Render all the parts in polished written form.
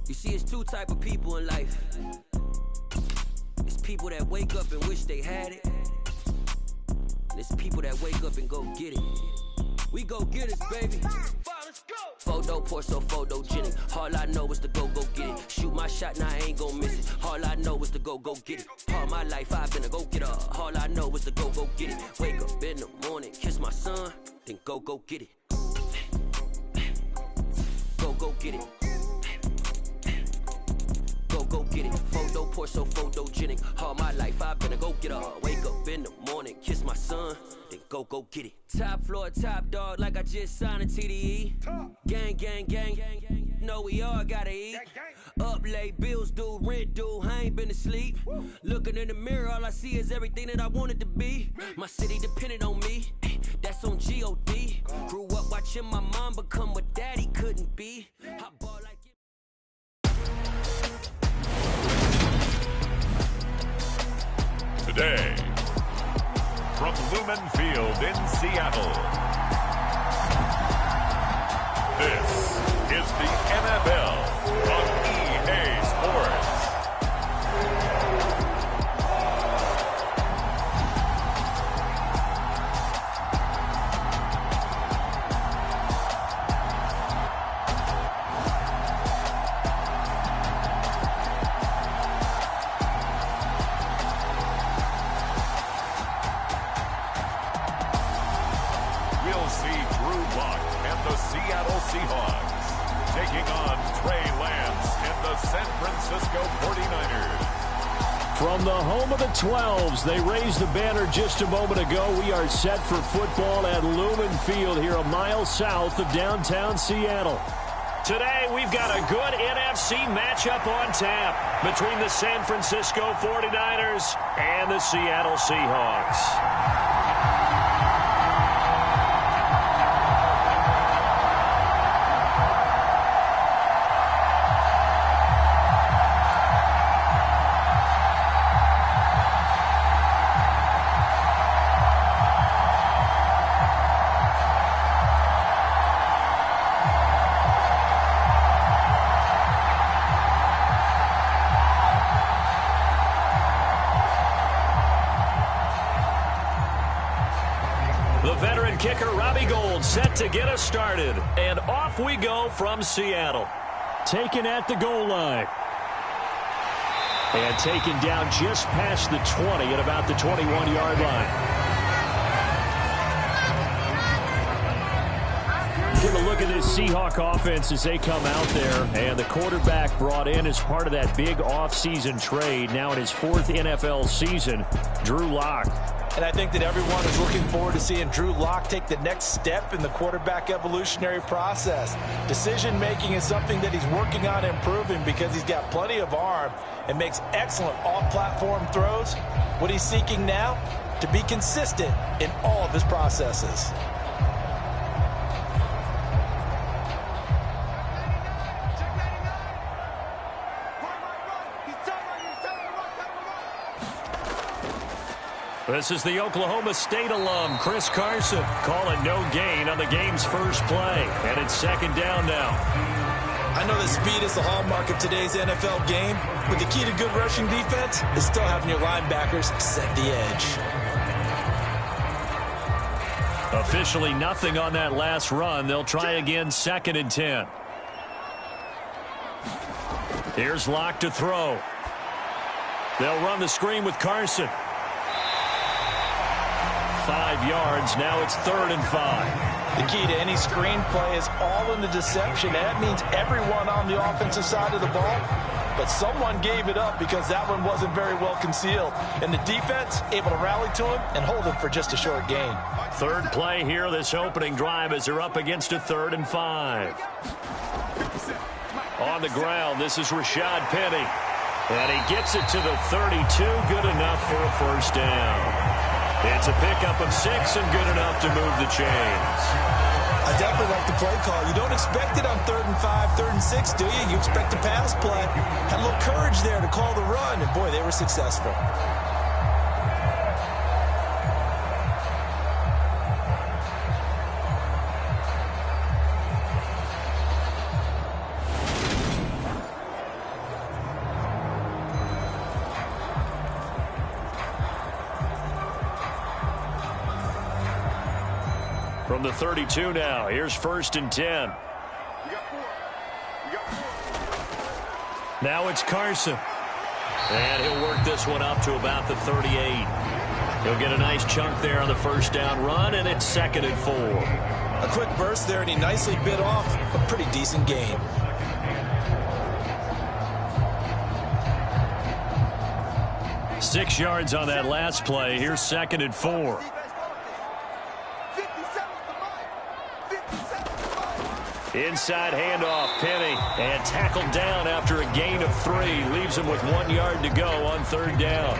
You see, it's two type of people in life. It's people that wake up and wish they had it. And it's people that wake up and go get it. We go get it, baby. Photo poor, so photogenic. All I know is to go get it. Shoot my shot, now I ain't gon' miss it. All I know is to go get it. All my life I've been a go-getter. All I know is to go get it. Wake up in the morning, kiss my son, then go get it. Go get it. Go get it. Photo poor, so photogenic. All my life I've been a go-getter. Wake up in the morning, kiss my son, then go get it. Top floor, top dog, like I just signed a TDE. Gang. Know we all gotta eat. Up late, bills due, rent due, I ain't been asleep. Looking in the mirror, all I see is everything that I wanted to be. My city depended on me, that's on G.O.D. Grew up watching my mom become what daddy couldn't be. I ball like Today, from Lumen Field in Seattle, this is the NFL on EA Sports. We'll see Drew Lock and the Seattle Seahawks taking on Trey Lance and the San Francisco 49ers. From the home of the 12s, they raised the banner just a moment ago. We are set for football at Lumen Field here a mile south of downtown Seattle. Today, we've got a good NFC matchup on tap between the San Francisco 49ers and the Seattle Seahawks. The veteran kicker, Robbie Gould, set to get us started. And off we go from Seattle. Taken at the goal line. And taken down just past the 20 at about the 21-yard line. Give a look at this Seahawk offense as they come out there. And the quarterback brought in as part of that big offseason trade. Now in his fourth NFL season, Drew Lock. And I think that everyone is looking forward to seeing Drew Lock take the next step in the quarterback evolutionary process. Decision-making is something that he's working on improving because he's got plenty of arm and makes excellent off-platform throws. What he's seeking now, to be consistent in all of his processes. This is the Oklahoma State alum, Chris Carson, calling no gain on the game's first play. And it's second down now. I know that speed is the hallmark of today's NFL game, but the key to good rushing defense is still having your linebackers set the edge. Officially nothing on that last run. They'll try again, 2nd and 10. Here's Lock to throw. They'll run the screen with Carson. 5 yards. Now it's 3rd and 5. The key to any screen play is all in the deception. And that means everyone on the offensive side of the ball. But someone gave it up because that one wasn't very well concealed. And the defense able to rally to him and hold him for just a short gain. Third play here, this opening drive as they're up against a 3rd and 5. On the ground, this is Rashad Penny. And he gets it to the 32. Good enough for a first down. It's a pickup of 6 and good enough to move the chains. I definitely like the play call. You don't expect it on 3rd and 5, 3rd and 6, do you? You expect a pass play. Had a little courage there to call the run, and boy, they were successful. From the 32 now, here's 1st and 10. Now it's Carson. And he'll work this one up to about the 38. He'll get a nice chunk there on the first down run, and it's 2nd and 4. A quick burst there, and he nicely bit off a pretty decent gain. Six yards on that last play. Here's 2nd and 4. Inside handoff, Penny, and tackled down after a gain of 3. Leaves him with 1 yard to go on 3rd down.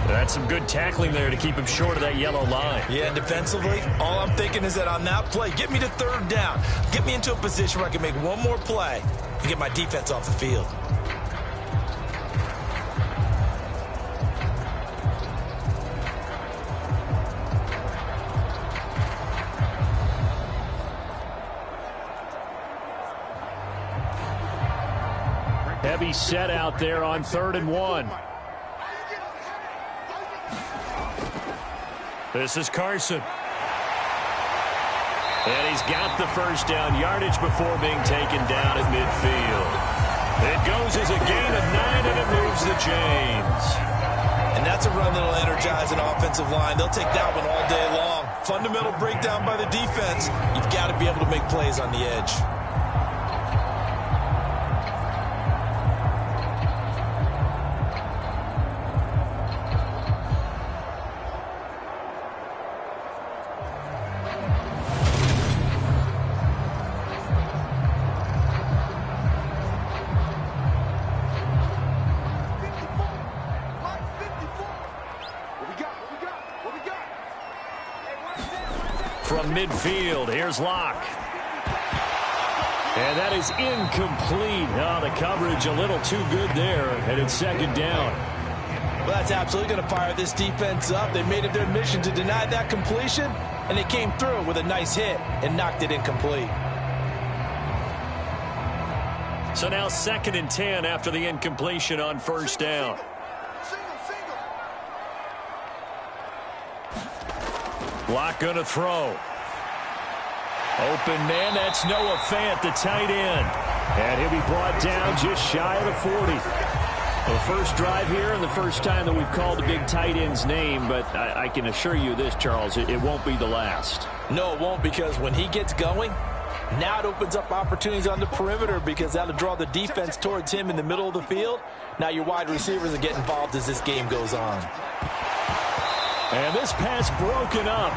That's some good tackling there to keep him short of that yellow line. Yeah, defensively, all I'm thinking is that on that play, get me to 3rd down. Get me into a position where I can make one more play and get my defense off the field. Heavy set out there on 3rd and 1. This is Carson. And he's got the first down yardage before being taken down at midfield. It goes as a gain of 9, and it moves the chains. And that's a run that'll energize an offensive line. They'll take that one all day long. Fundamental breakdown by the defense. You've got to be able to make plays on the edge. From midfield, here's Locke. And that is incomplete. Oh, the coverage a little too good there, and it's 2nd down. Well, that's absolutely going to fire this defense up. They made it their mission to deny that completion, and they came through with a nice hit and knocked it incomplete. So now 2nd and 10 after the incompletion on 1st down. Locke going to throw. Open man, that's Noah Fant, the tight end. And he'll be brought down just shy of the 40. The first drive here and the first time that we've called the big tight end's name, but I can assure you this, Charles, it won't be the last. No, it won't, because when he gets going, now it opens up opportunities on the perimeter because that'll draw the defense towards him in the middle of the field. Now your wide receivers will get involved as this game goes on. And this pass broken up.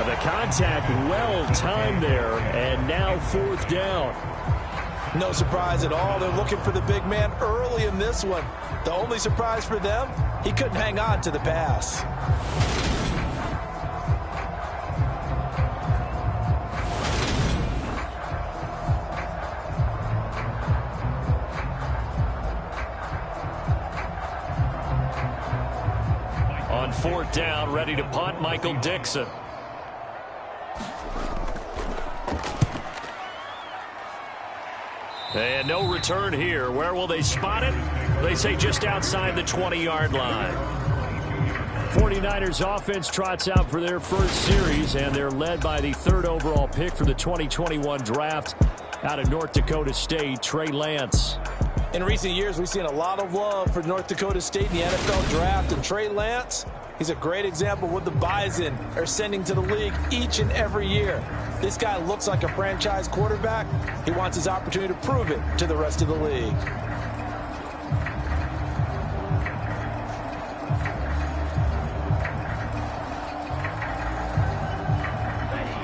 The contact well timed there, and now 4th down. No surprise at all. They're looking for the big man early in this one. The only surprise for them, he couldn't hang on to the pass. On 4th down, ready to punt, Michael Dixon. And no return here. Where will they spot it? They say just outside the 20-yard line. 49ers offense trots out for their first series, and they're led by the 3rd overall pick for the 2021 draft out of North Dakota State, Trey Lance. In recent years, we've seen a lot of love for North Dakota State in the NFL draft, and Trey Lance, he's a great example of what the Bison are sending to the league each and every year. This guy looks like a franchise quarterback. He wants his opportunity to prove it to the rest of the league.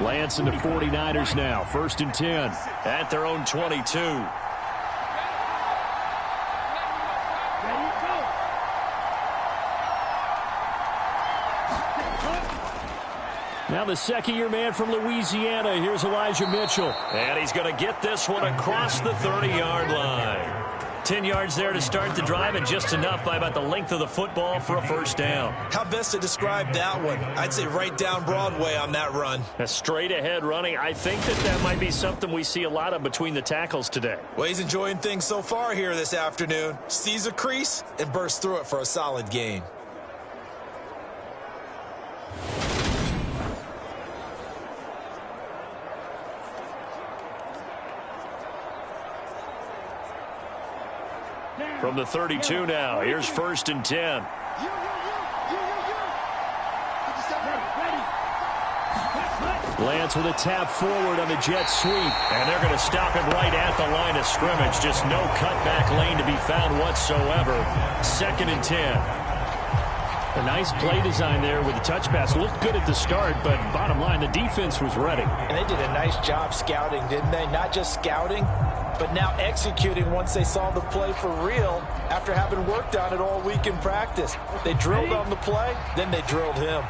Lance and the 49ers now, 1st and 10 at their own 22. Now the second-year man from Louisiana. Here's Elijah Mitchell. And he's going to get this one across the 30-yard line. 10 yards there to start the drive, and just enough by about the length of the football for a first down. How best to describe that one? I'd say right down Broadway on that run. A straight-ahead running. I think that might be something we see a lot of between the tackles today. Well, he's enjoying things so far here this afternoon. Sees a crease and bursts through it for a solid gain. From the 32 now, here's 1st and 10. Lance with a tap forward on the jet sweep. And they're going to stop him right at the line of scrimmage. Just no cutback lane to be found whatsoever. 2nd and 10. A nice play design there with the touch pass. Looked good at the start, but bottom line, the defense was ready. And they did a nice job scouting, didn't they? Not just scouting, but now executing once they saw the play for real after having worked on it all week in practice. They drilled on the play, then they drilled him.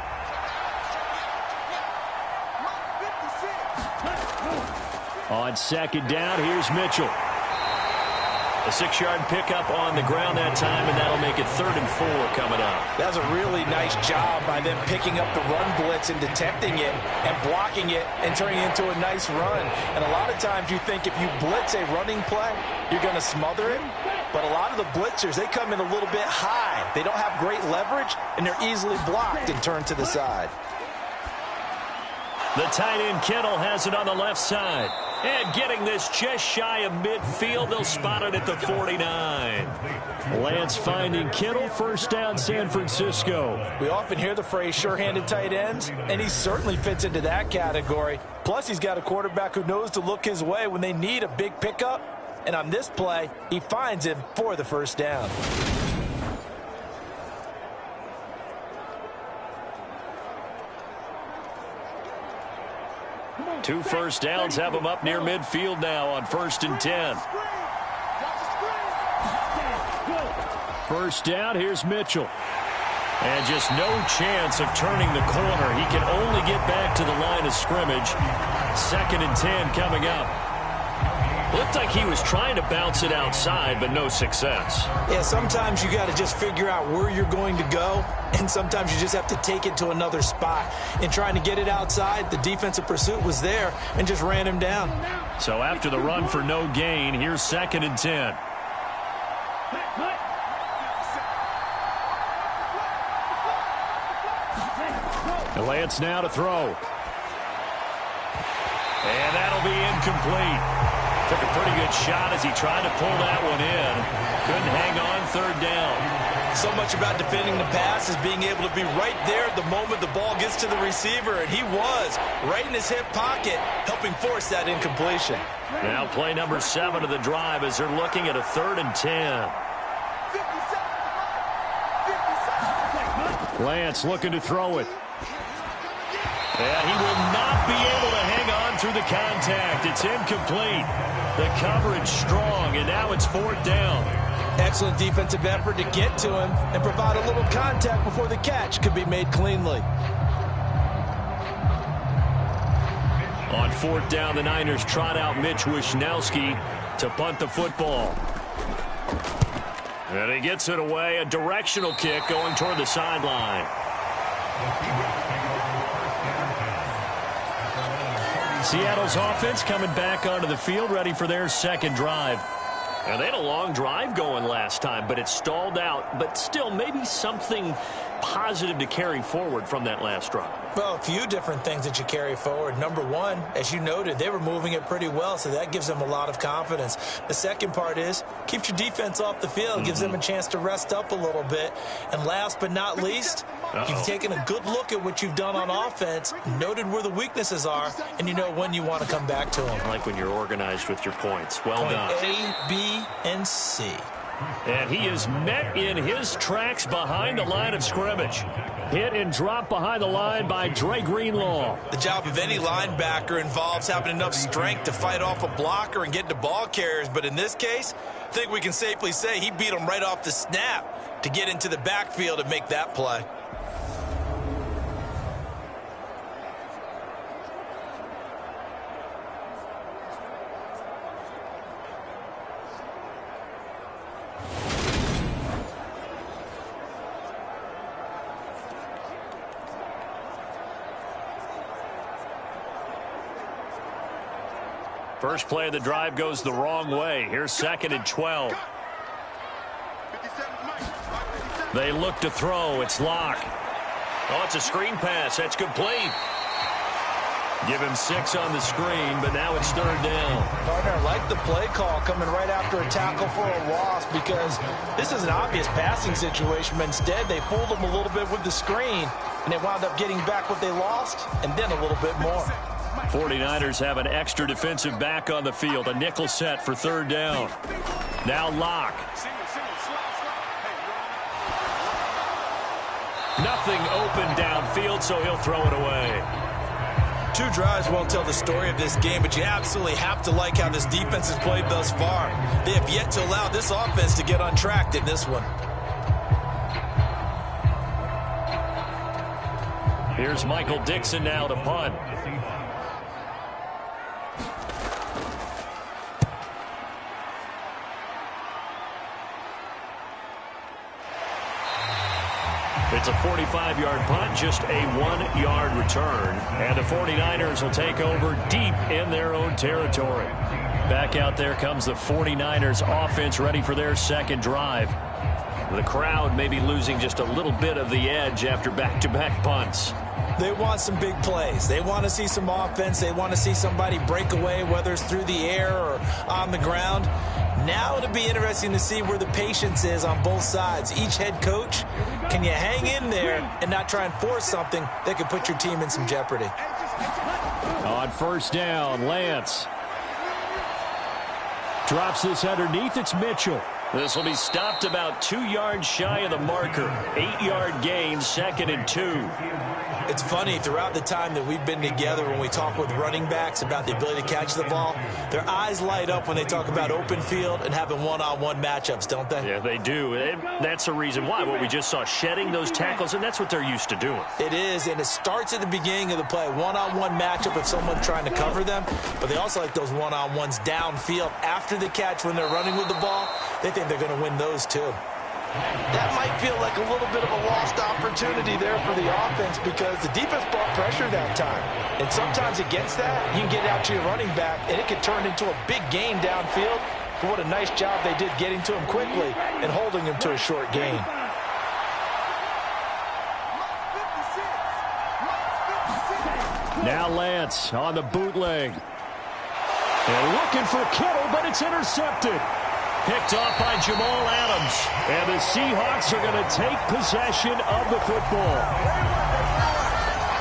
On 2nd down, here's Mitchell. A 6-yard pickup on the ground that time, and that'll make it 3rd and 4 coming up. That's a really nice job by them picking up the run blitz and detecting it and blocking it and turning it into a nice run. And a lot of times you think if you blitz a running play, you're going to smother it. But a lot of the blitzers, they come in a little bit high. They don't have great leverage, and they're easily blocked and turned to the side. The tight end Kittle has it on the left side. And getting this just shy of midfield, they'll spot it at the 49. Lance finding Kittle, 1st down San Francisco. We often hear the phrase sure-handed tight ends, and he certainly fits into that category. Plus, he's got a quarterback who knows to look his way when they need a big pickup. And on this play, he finds him for the 1st down. 2 first downs have him up near midfield now on 1st and 10. 1st down, here's Mitchell. And just no chance of turning the corner. He can only get back to the line of scrimmage. 2nd and 10 coming up. Looked like he was trying to bounce it outside, but no success. Yeah, sometimes you got to just figure out where you're going to go, and sometimes you just have to take it to another spot. In trying to get it outside, the defensive pursuit was there and just ran him down. So after the run for no gain, here's 2nd and 10. And Lance now to throw. And that'll be incomplete. Took a pretty good shot as he tried to pull that one in. Couldn't hang on 3rd down. So much about defending the pass is being able to be right there at the moment the ball gets to the receiver, and he was right in his hip pocket, helping force that incompletion. Now play number 7 of the drive as they're looking at a 3rd and 10. Lance looking to throw it. And he will not be able to hang on through the contact. It's incomplete. The coverage strong, and now it's 4th down. Excellent defensive effort to get to him and provide a little contact before the catch could be made cleanly. On 4th down, the Niners trot out Mitch Wishnowski to punt the football. And he gets it away. A directional kick going toward the sideline. Seattle's offense coming back onto the field, ready for their 2nd drive. And they had a long drive going last time, but it stalled out. But still, maybe something positive to carry forward from that last drive. Well, a few different things that you carry forward. Number one, as you noted, they were moving it pretty well, so that gives them a lot of confidence. The second part is, keeps your defense off the field, gives them a chance to rest up a little bit. And last but not least, you've taken a good look at what you've done on offense, noted where the weaknesses are, and you know when you want to come back to them. I like when you're organized with your points. Well done. A, B, and C. And he is met in his tracks behind the line of scrimmage. Hit and drop behind the line by Dre Greenlaw. The job of any linebacker involves having enough strength to fight off a blocker and get to ball carriers. But in this case, I think we can safely say he beat him right off the snap to get into the backfield and make that play. First play of the drive goes the wrong way. Here's 2nd and 12. They look to throw. It's Locke. Oh, it's a screen pass. That's complete. Give him 6 on the screen, but now it's 3rd down. Partner, I like the play call coming right after a tackle for a loss because this is an obvious passing situation, but instead they fooled him a little bit with the screen, and they wound up getting back what they lost and then a little bit more. 49ers have an extra defensive back on the field, a nickel set for 3rd down. Now Locke. Nothing open downfield, so he'll throw it away. 2 drives won't tell the story of this game, but you absolutely have to like how this defense has played thus far. They have yet to allow this offense to get untracked in this one. Here's Michael Dixon now to punt. It's a 45-yard punt, just a 1-yard return. And the 49ers will take over deep in their own territory. Back out there comes the 49ers offense ready for their second drive. The crowd may be losing just a little bit of the edge after back-to-back punts. They want some big plays. They want to see some offense. They want to see somebody break away, whether it's through the air or on the ground. Now it'll be interesting to see where the patience is on both sides. Each head coach, can you hang in there and not try and force something that could put your team in some jeopardy? On 1st down, Lance drops this underneath. It's Mitchell. This will be stopped about 2 yards shy of the marker. 8-yard gain, 2nd and 2. It's funny, throughout the time that we've been together, when we talk with running backs about the ability to catch the ball, their eyes light up when they talk about open field and having one-on-one matchups, don't they? Yeah, they do. And that's the reason why. What we just saw, shedding those tackles, and that's what they're used to doing. It is, and it starts at the beginning of the play. One-on-one matchup if someone's trying to cover them, but they also like those one-on-ones downfield after the catch when they're running with the ball. They think they're going to win those too. That might feel like a little bit of a lost opportunity there for the offense because the defense brought pressure that time. And sometimes against that, you can get out to your running back, and it can turn into a big gain downfield. But what a nice job they did getting to him quickly and holding him to a short gain. Now Lance on the bootleg. And looking for Kittle, but it's intercepted. Picked off by Jamal Adams. And the Seahawks are going to take possession of the football.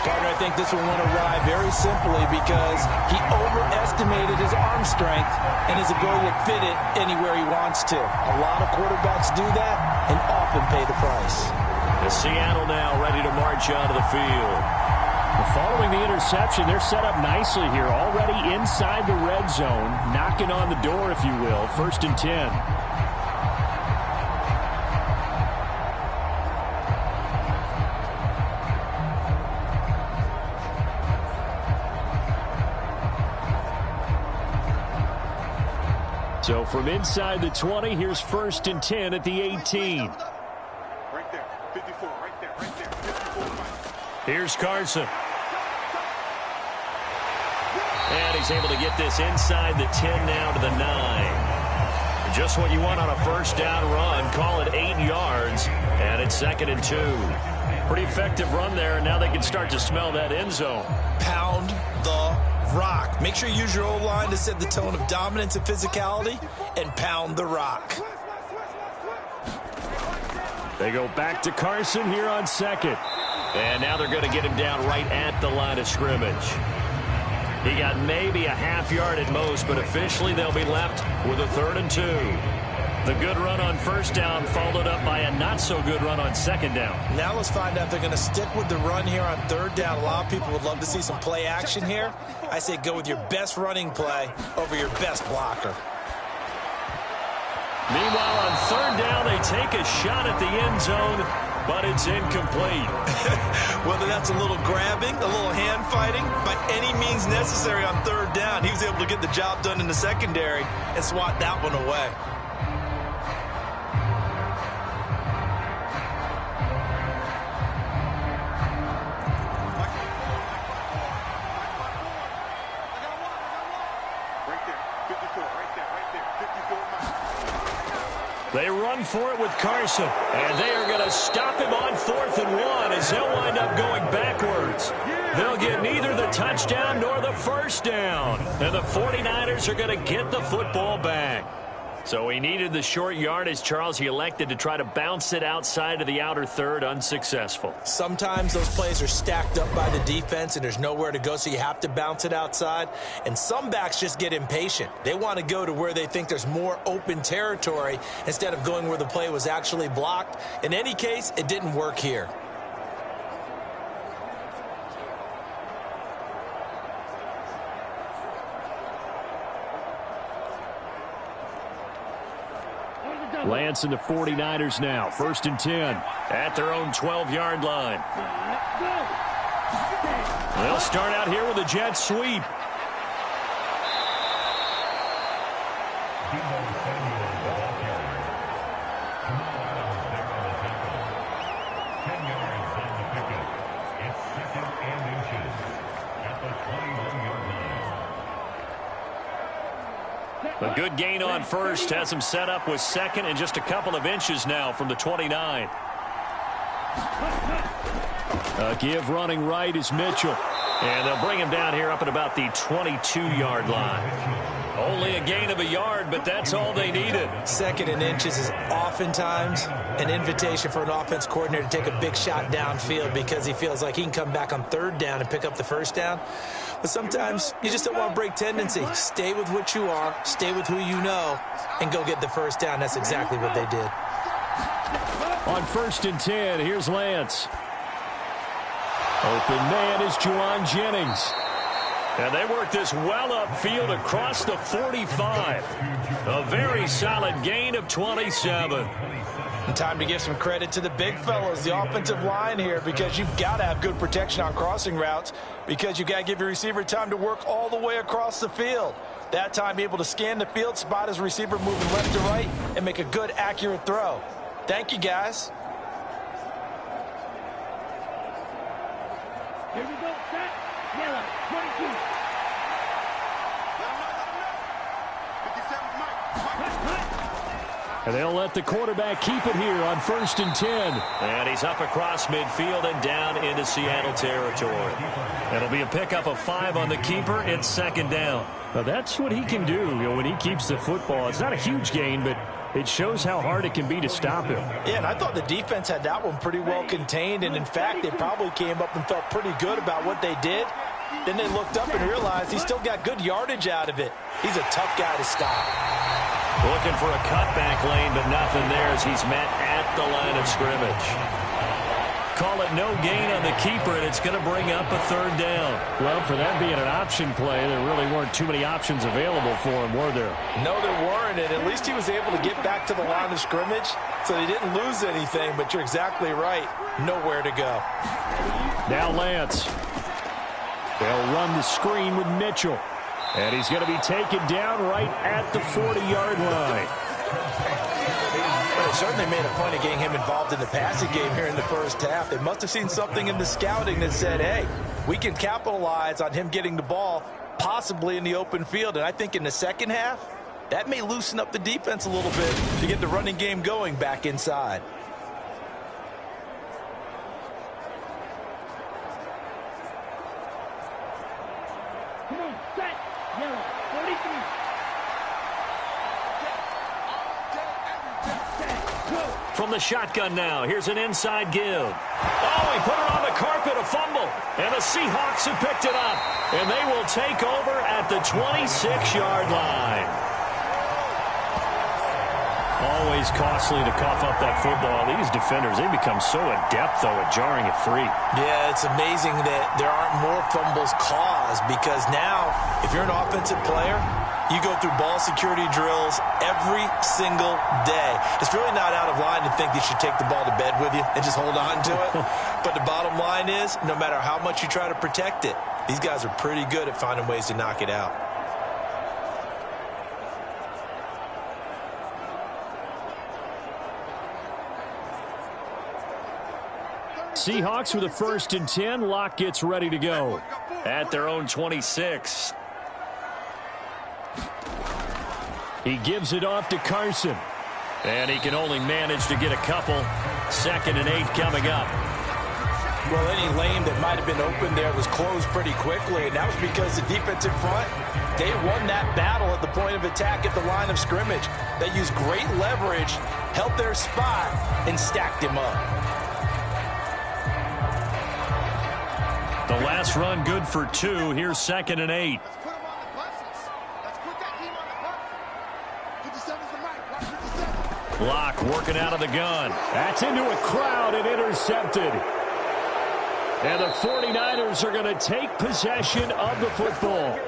Partner, I think this one went awry very simply because he overestimated his arm strength and his ability to fit it anywhere he wants to. A lot of quarterbacks do that and often pay the price. The Seattle now ready to march onto the field. Following the interception, they're set up nicely here, already inside the red zone, knocking on the door, if you will. 1st and 10. So from inside the 20, here's 1st and 10 at the 18. Right there, 54, right there, 54. Here's Carson. And he's able to get this inside the 10 now to the 9. Just what you want on a 1st down run. Call it 8 yards. And it's 2nd and 2. Pretty effective run there, and now they can start to smell that end zone. Pound the rock. Make sure you use your O-line to set the tone of dominance and physicality, and pound the rock. They go back to Carson here on 2nd. And now they're going to get him down right at the line of scrimmage. He got maybe a half yard at most, but officially they'll be left with a 3rd and 2. The good run on 1st down followed up by a not-so-good run on 2nd down. Now let's find out if they're going to stick with the run here on 3rd down. A lot of people would love to see some play action here. I say go with your best running play over your best blocker. Meanwhile, on 3rd down, they take a shot at the end zone, but it's incomplete. Whether that's a little grabbing, a little hand fighting, by any means necessary on 3rd down, he was able to get the job done in the secondary and swat that one away. They run for it with Carson, and they are going to stop him on 4th and 1 as they'll wind up going backwards. They'll get neither the touchdown nor the first down, and the 49ers are going to get the football back. So he needed the short yardage, Charles. He elected to try to bounce it outside of the outer third, unsuccessful. Sometimes those plays are stacked up by the defense and there's nowhere to go, so you have to bounce it outside. And some backs just get impatient. They want to go to where they think there's more open territory instead of going where the play was actually blocked. In any case, it didn't work here. Lance and the 49ers now. 1st and 10 at their own 12-yard line. They'll start out here with a jet sweep. A good gain on first has him set up with 2nd and just a couple of inches now from the 29. A give running right is Mitchell. And they'll bring him down here up at about the 22-yard line. Only a gain of a yard, but that's all they needed. 2nd and inches is oftentimes an invitation for an offense coordinator to take a big shot downfield because he feels like he can come back on 3rd down and pick up the first down. But sometimes you just don't want to break tendency. Stay with what you are, stay with who you know, and go get the first down. That's exactly what they did. On 1st and 10, here's Lance. Open man is Juwan Jennings. And they work this well upfield across the 45. A very solid gain of 27. And time to give some credit to the big fellas, the offensive line here, because you've got to have good protection on crossing routes because you've got to give your receiver time to work all the way across the field. That time, be able to scan the field, spot his receiver moving left to right, and make a good, accurate throw. Thank you, guys. Here we go, set, yellow, 22. And they'll let the quarterback keep it here on 1st and 10. And he's up across midfield and down into Seattle territory. It'll be a pickup of 5 on the keeper. It's 2nd down. Now that's what he can do, when he keeps the football. It's not a huge gain, but it shows how hard it can be to stop him. Yeah, and I thought the defense had that one pretty well contained. And, in fact, they probably came up and felt pretty good about what they did. Then they looked up and realized he still got good yardage out of it. He's a tough guy to stop. Looking for a cutback lane, but nothing there as he's met at the line of scrimmage. Call it no gain on the keeper, and it's going to bring up a 3rd down. Well, for that being an option play, there really weren't too many options available for him, were there? No, there weren't, and at least he was able to get back to the line of scrimmage, so he didn't lose anything, but you're exactly right. Nowhere to go. Now Lance. They'll run the screen with Mitchell. And he's going to be taken down right at the 40-yard line. But it certainly made a point of getting him involved in the passing game here in the first half. They must have seen something in the scouting that said, hey, we can capitalize on him getting the ball possibly in the open field. And I think in the second half, that may loosen up the defense a little bit to get the running game going back inside. Come on, set, yellow, 43. From the shotgun now, here's an inside give. Oh, he put it on the carpet, a fumble. And the Seahawks have picked it up. And they will take over at the 26-yard line. Always costly to cough up that football. These defenders, they become so adept, though, at jarring it free. Yeah, it's amazing that there aren't more fumbles caused because now, if you're an offensive player, you go through ball security drills every single day. It's really not out of line to think you should take the ball to bed with you and just hold on to it. But the bottom line is, no matter how much you try to protect it, these guys are pretty good at finding ways to knock it out. Seahawks with a 1st and 10. Locke gets ready to go at their own 26. He gives it off to Carson. And he can only manage to get a couple. 2nd and 8 coming up. Well, any lane that might have been open there was closed pretty quickly, and that was because the defensive front, they won that battle at the point of attack at the line of scrimmage. They used great leverage, held their spot, and stacked him up. The last run good for 2. Here's 2nd and 8. Let's put him on the buses. Let's put that team on the bus. 57's the mic. Watch 57. Locke working out of the gun. That's into a crowd and intercepted. And the 49ers are going to take possession of the football.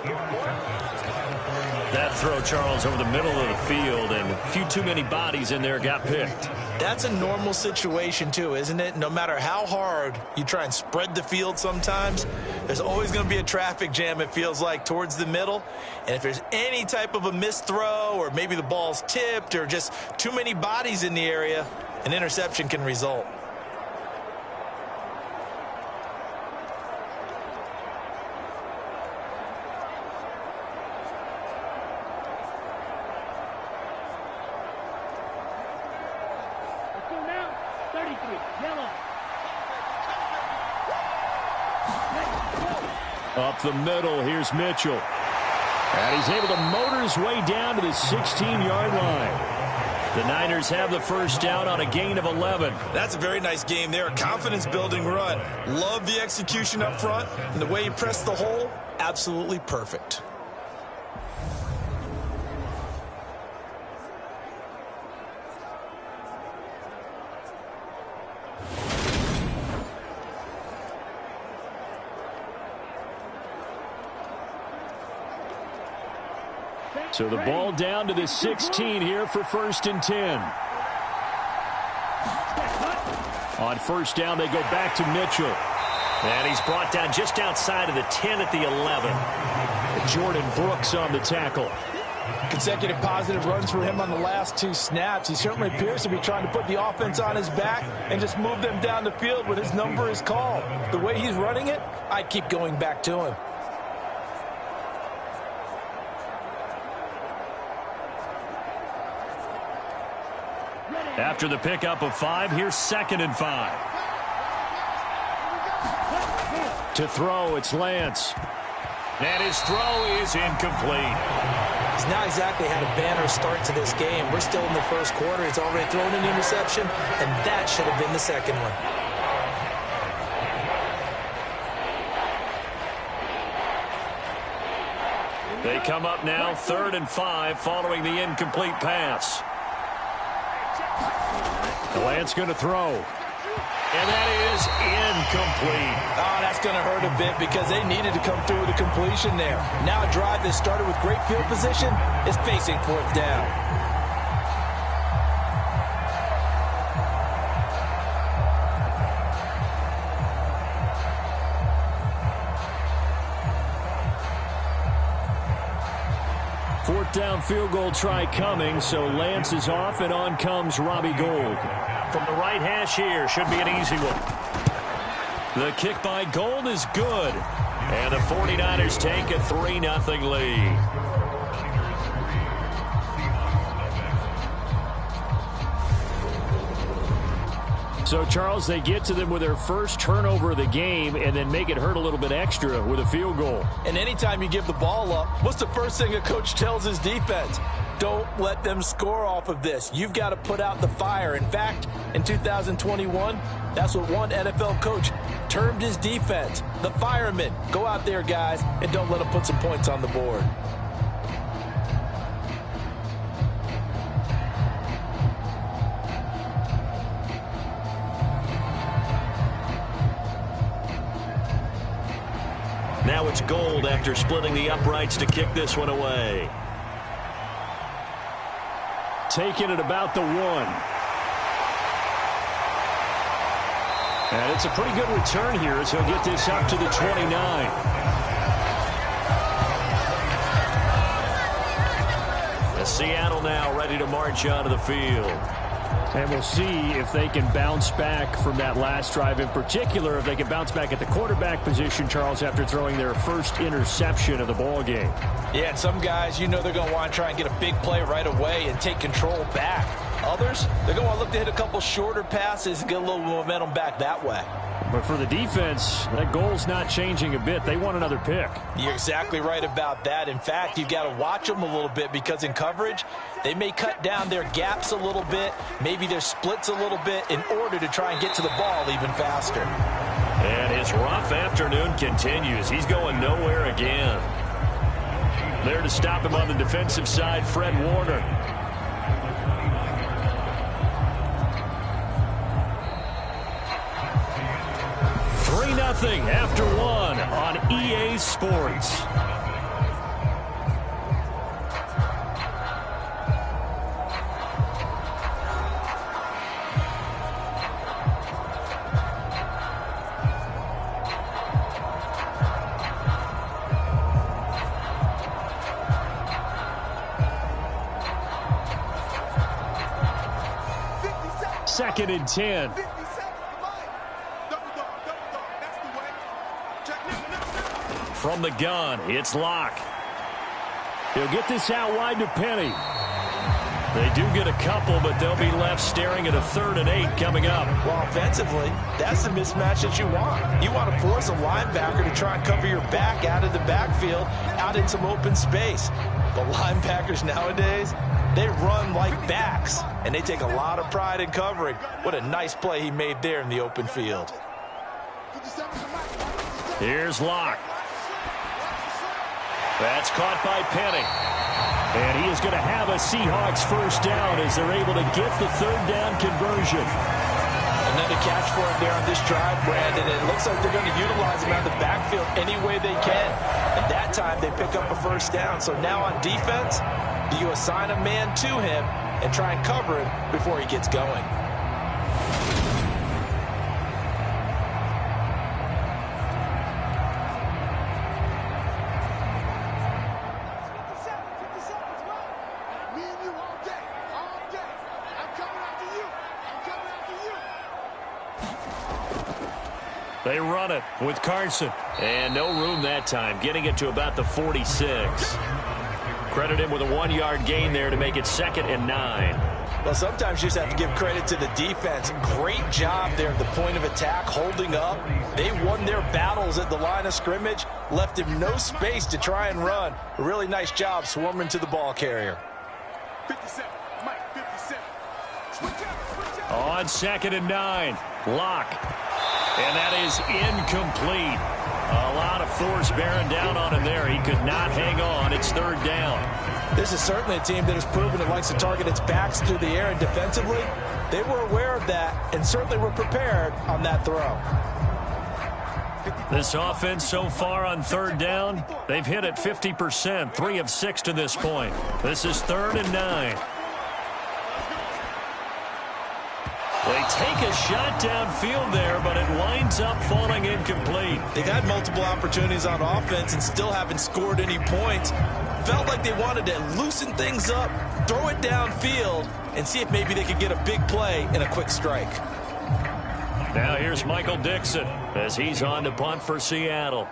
That throw, Charles, over the middle of the field, and a few too many bodies in there got picked. That's a normal situation, too, isn't it? No matter how hard you try and spread the field sometimes, there's always going to be a traffic jam, it feels like, towards the middle. And if there's any type of a missed throw, or maybe the ball's tipped, or just too many bodies in the area, an interception can result. Up the middle, here's Mitchell. And he's able to motor his way down to the 16-yard line. The Niners have the first down on a gain of 11. That's a very nice game there. A confidence-building run. Love the execution up front. And the way he pressed the hole, absolutely perfect. So the ball down to the 16 here for 1st and 10. On first down, they go back to Mitchell. And he's brought down just outside of the 10 at the 11. Jordan Brooks on the tackle. Consecutive positive runs for him on the last 2 snaps. He certainly appears to be trying to put the offense on his back and just move them down the field when his number is called. The way he's running it, I keep going back to him. After the pickup of 5, here's 2nd and 5. To throw, it's Lance. And his throw is incomplete. He's not exactly had a banner start to this game. We're still in the first quarter. He's already thrown an interception, and that should have been the second one. They come up now 3rd and 5 following the incomplete pass. Lance going to throw. And that is incomplete. Oh, that's going to hurt a bit because they needed to come through with a completion there. Now a drive that started with great field position is facing 4th down. Fourth down field goal try coming, so Lance is off, and on comes Robbie Gould. From the right hash here, should be an easy one. The kick by Gould is good, and the 49ers take a 3-0 lead. So, Charles, they get to them with their first turnover of the game and then make it hurt a little bit extra with a field goal. And anytime you give the ball up, what's the first thing a coach tells his defense? Don't let them score off of this. You've got to put out the fire. In fact, in 2021, that's what one NFL coach termed his defense. The firemen. Go out there, guys, and don't let them put some points on the board. Now it's Gould after splitting the uprights to kick this one away. Taking it about the 1. And it's a pretty good return here as he'll get this up to the 29. And Seattle now ready to march onto the field. And we'll see if they can bounce back from that last drive, in particular if they can bounce back at the quarterback position, Charles, after throwing their first interception of the ball game. Yeah, and some guys, you know they're going to want to try and get a big play right away and take control back. Others, they're going to look to hit a couple shorter passes and get a little momentum back that way. But for the defense, that goal's not changing a bit. They want another pick. You're exactly right about that. In fact, you've got to watch them a little bit because in coverage, they may cut down their gaps a little bit, maybe their splits a little bit in order to try and get to the ball even faster. And his rough afternoon continues. He's going nowhere again. There to stop him on the defensive side, Fred Warner. After one on EA Sports. Second and 10. From the gun, it's Locke. He'll get this out wide to Penny. They do get a couple, but they'll be left staring at a 3rd and 8 coming up. Well, offensively, that's the mismatch that you want. You want to force a linebacker to try and cover your back out of the backfield, out in some open space. But linebackers nowadays, they run like backs, and they take a lot of pride in covering. What a nice play he made there in the open field. Here's Locke. That's caught by Penny. And he is going to have a Seahawks first down as they're able to get the 3rd down conversion. Another catch for him there on this drive, Brandon. And it looks like they're going to utilize him out of the backfield any way they can. And that time they pick up a first down. So now on defense, do you assign a man to him and try and cover him before he gets going? They run it with Carson. And no room that time, getting it to about the 46. Credit him with a 1-yard gain there to make it 2nd and 9. Well, sometimes you just have to give credit to the defense. Great job there at the point of attack, holding up. They won their battles at the line of scrimmage, left him no space to try and run. A really nice job swarming to the ball carrier. 57, Mike, 57. Switch out. On 2nd and 9, Locke. And that is incomplete. A lot of force bearing down on him there. He could not hang on. It's 3rd down. This is certainly a team that has proven it likes to target its backs through the air, and defensively, they were aware of that and certainly were prepared on that throw. This offense so far on 3rd down, they've hit it 50%, 3 of 6 to this point. This is 3rd and 9. They take a shot downfield there, but it winds up falling incomplete. They've had multiple opportunities on offense and still haven't scored any points. Felt like they wanted to loosen things up, throw it downfield, and see if maybe they could get a big play and a quick strike. Now here's Michael Dixon as he's on to punt for Seattle.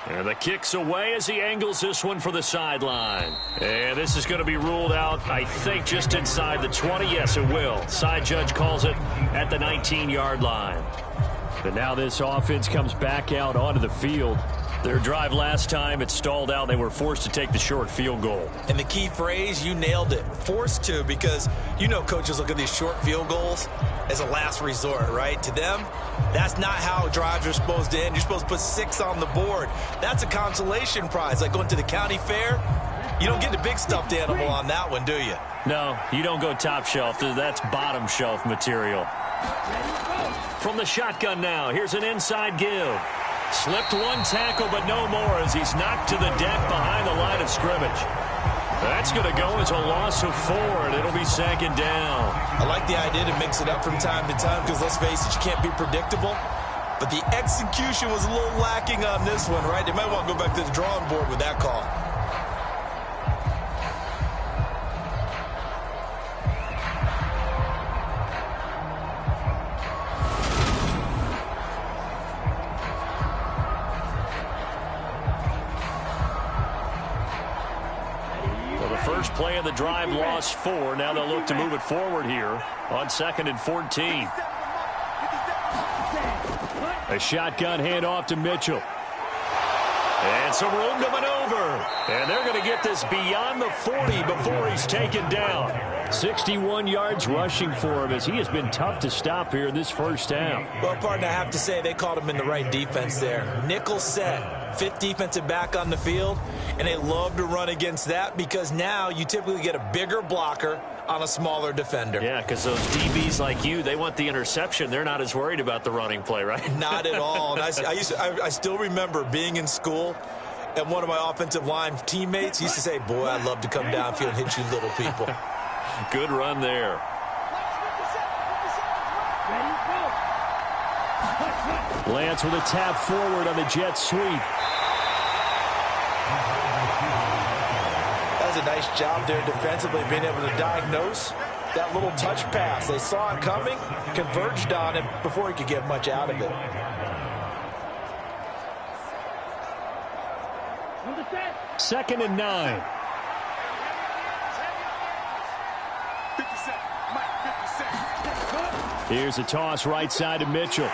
And the kick's away as he angles this one for the sideline. And this is going to be ruled out, I think, just inside the 20. Yes, it will. Side judge calls it at the 19-yard line. But now this offense comes back out onto the field. Their drive last time, it stalled out. They were forced to take the short field goal. And the key phrase, you nailed it, forced to, because you know coaches look at these short field goals as a last resort, right? To them, that's not how drives are supposed to end. You're supposed to put 6 on the board. That's a consolation prize, like going to the county fair. You don't get the big stuffed animal on that one, do you? No, you don't go top shelf. That's bottom shelf material. From the shotgun now, here's an inside give. Slipped one tackle, but no more as he's knocked to the deck behind the line of scrimmage. That's going to go as a loss of 4, and it'll be 2nd down. I like the idea to mix it up from time to time because, let's face it, you can't be predictable. But the execution was a little lacking on this one, right? They might want to go back to the drawing board with that call. first play of the drive lost 4. Now they'll look to move it forward here on 2nd and 14. A shotgun handoff to Mitchell. And some room to maneuver. And they're going to get this beyond the 40 before he's taken down. 61 yards rushing for him as he has been tough to stop here in this first half. Well, partner, I have to say they called him in the right defense there. Nickel set, 5th defensive back on the field, and they love to run against that because now you typically get a bigger blocker on a smaller defender. Yeah, because those DBs like you, they want the interception. They're not as worried about the running play, right? Not at all. And I still remember being in school, and one of my offensive line teammates used to say, boy, I'd love to come downfield and hit you little people. Good run there. Lance with a tap forward on the jet sweep. That was a nice job there defensively, being able to diagnose that little touch pass. They saw it coming, converged on it before he could get much out of it. Second and 9. Here's a toss right side to Mitchell.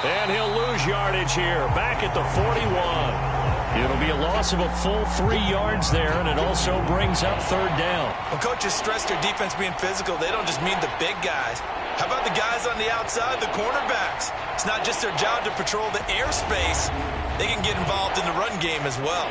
And he'll lose yardage here, back at the 41. It'll be a loss of a full 3 yards there, and it also brings up 3rd down. When coaches stress their defense being physical, they don't just mean the big guys. How about the guys on the outside, the cornerbacks? It's not just their job to patrol the airspace. They can get involved in the run game as well.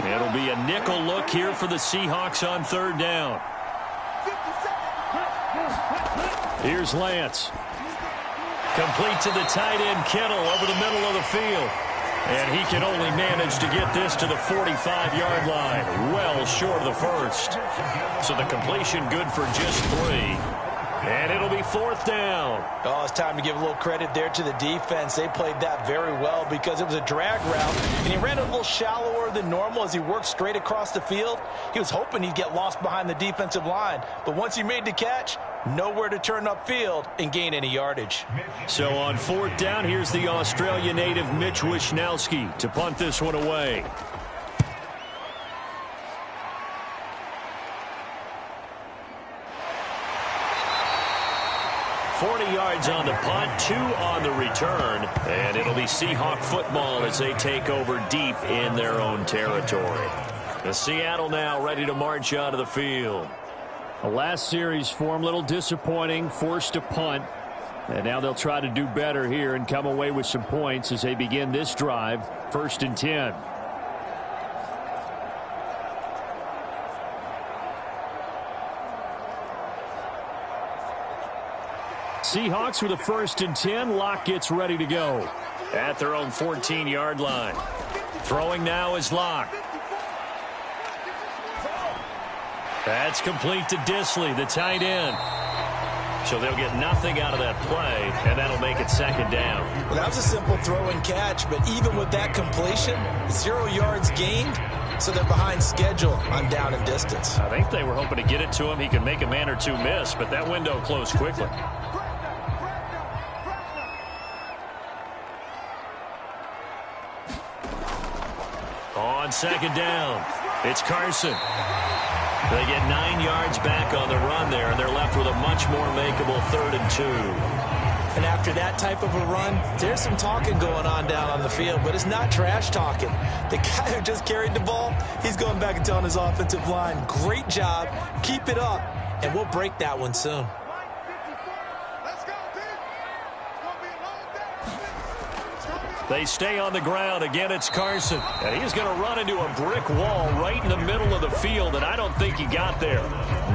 It'll be a nickel look here for the Seahawks on 3rd down. Here's Lance. Complete to the tight end, Kittle, over the middle of the field. And he can only manage to get this to the 45-yard line, well short of the first. So the completion good for just 3. And it'll be 4th down. Oh, it's time to give a little credit there to the defense. They played that very well because it was a drag route, and he ran a little shallower than normal as he worked straight across the field. He was hoping he'd get lost behind the defensive line, but once he made the catch, nowhere to turn upfield and gain any yardage. So on 4th down, here's the Australia native Mitch Wishnowski to punt this one away. Yards on the punt, 2 on the return, and it'll be Seahawk football as they take over deep in their own territory. The Seattle now ready to march onto the field. The last series for them, a little disappointing, forced to punt, and now they'll try to do better here and come away with some points as they begin this drive, 1st and 10. Seahawks with a 1st and 10. Locke gets ready to go at their own 14-yard line. Throwing now is Locke. That's complete to Disley, the tight end. So they'll get nothing out of that play, and that'll make it 2nd down. Well, that was a simple throw and catch, but even with that completion, 0 yards gained, so they're behind schedule on down and distance. I think they were hoping to get it to him. He could make a man or two miss, but that window closed quickly. On 2nd down, it's Carson. They get 9 yards back on the run there, and they're left with a much more makeable 3rd and 2. And after that type of a run, there's some talking going on down on the field, but it's not trash talking. The guy who just carried the ball, he's going back and telling his offensive line, great job, keep it up, and we'll break that one soon. They stay on the ground. Again, it's Carson. And he's going to run into a brick wall right in the middle of the field, and I don't think he got there.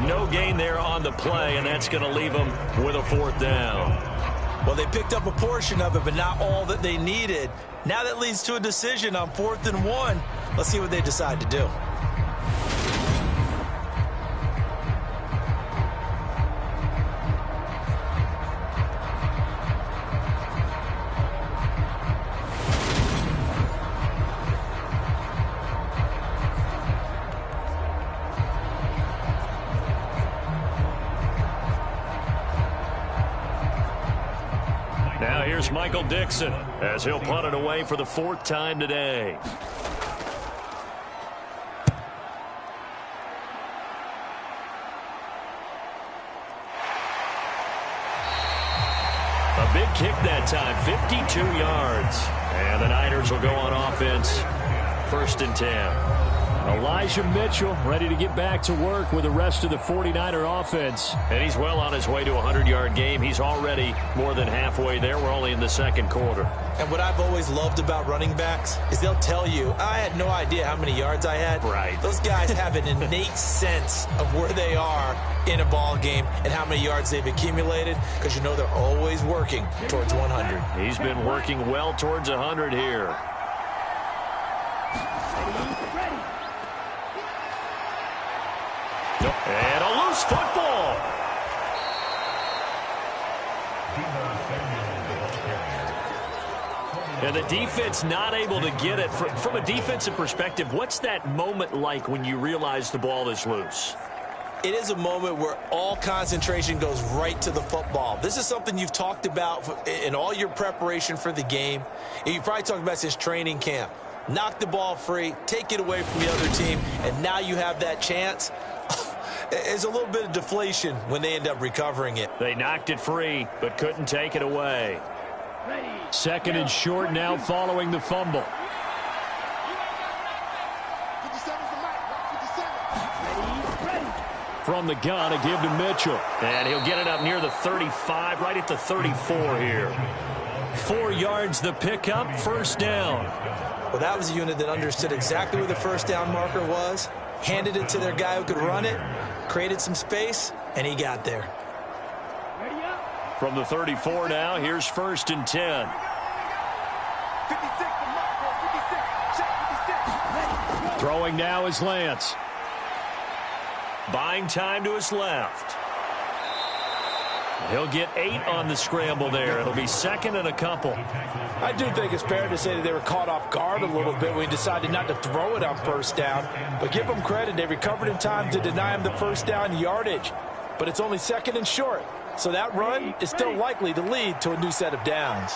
No gain there on the play, and that's going to leave him with a 4th down. Well, they picked up a portion of it, but not all that they needed. Now that leads to a decision on 4th and 1. Let's see what they decide to do. here's Michael Dixon as he'll punt it away for the 4th time today. A big kick that time, 52 yards. And the Niners will go on offense, 1st and 10. Elijah Mitchell ready to get back to work with the rest of the 49er offense. And he's well on his way to a 100-yard game. He's already more than halfway there. We're only in the 2nd quarter. And what I've always loved about running backs is they'll tell you, I had no idea how many yards I had. Right. Those guys have an innate sense of where they are in a ball game and how many yards they've accumulated, because you know they're always working towards 100. He's been working well towards 100 here. And a loose football. And the defense not able to get it. From a defensive perspective, what's that moment like when you realize the ball is loose? It is a moment where all concentration goes right to the football. This is something you've talked about in all your preparation for the game. And you probably talked about since training camp. Knock the ball free, take it away from the other team, and now you have that chance. There's a little bit of deflation when they end up recovering it. They knocked it free, but couldn't take it away. 2nd and short now following the fumble. 57's the mic. 57. From the gun, a give to Mitchell. And he'll get it up near the 35, right at the 34 here. 4 yards the pickup, 1st down. Well, that was a unit that understood exactly where the 1st down marker was, handed it to their guy who could run it, created some space, and he got there. From the 34 now, here's 1st and 10. 56, the mic, bro. 56. Check 56. Throwing now is Lance. Buying time to his left. He'll get 8 on the scramble there. It'll be 2nd and a couple. I do think it's fair to say that they were caught off guard a little bit when he decided not to throw it on 1st down. But give them credit. They recovered in time to deny him the 1st down yardage. But it's only 2nd and short. So that run is still likely to lead to a new set of downs.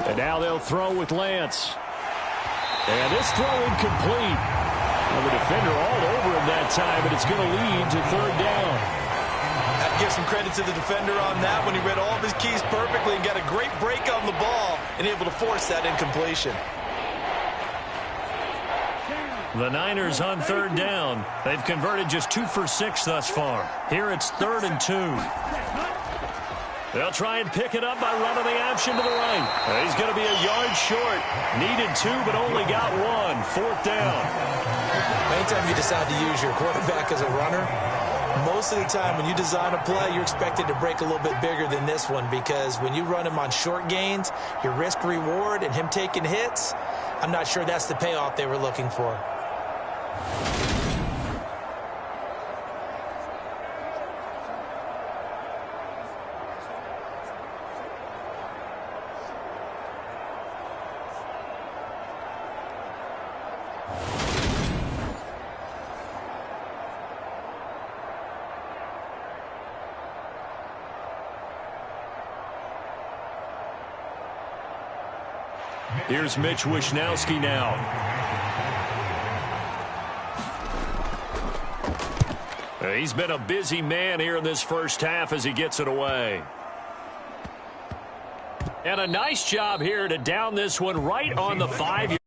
And now they'll throw with Lance. And this throw incomplete. Well, the defender all over him that time, but it's going to lead to 3rd down. I'd give some credit to the defender on that when he read all of his keys perfectly and got a great break on the ball and able to force that incompletion. The Niners on 3rd down. They've converted just 2 for 6 thus far. Here it's 3rd and 2. They'll try and pick it up by running the option to the right. He's going to be a yard short. Needed 2, but only got 1. 4th down. Anytime you decide to use your quarterback as a runner, most of the time when you design a play, you're expected to break a little bit bigger than this one, because when you run him on short gains, your risk-reward and him taking hits, I'm not sure that's the payoff they were looking for. Here's Mitch Wishnowski now. He's been a busy man here in this 1st half as he gets it away. And a nice job here to down this one right on the 5.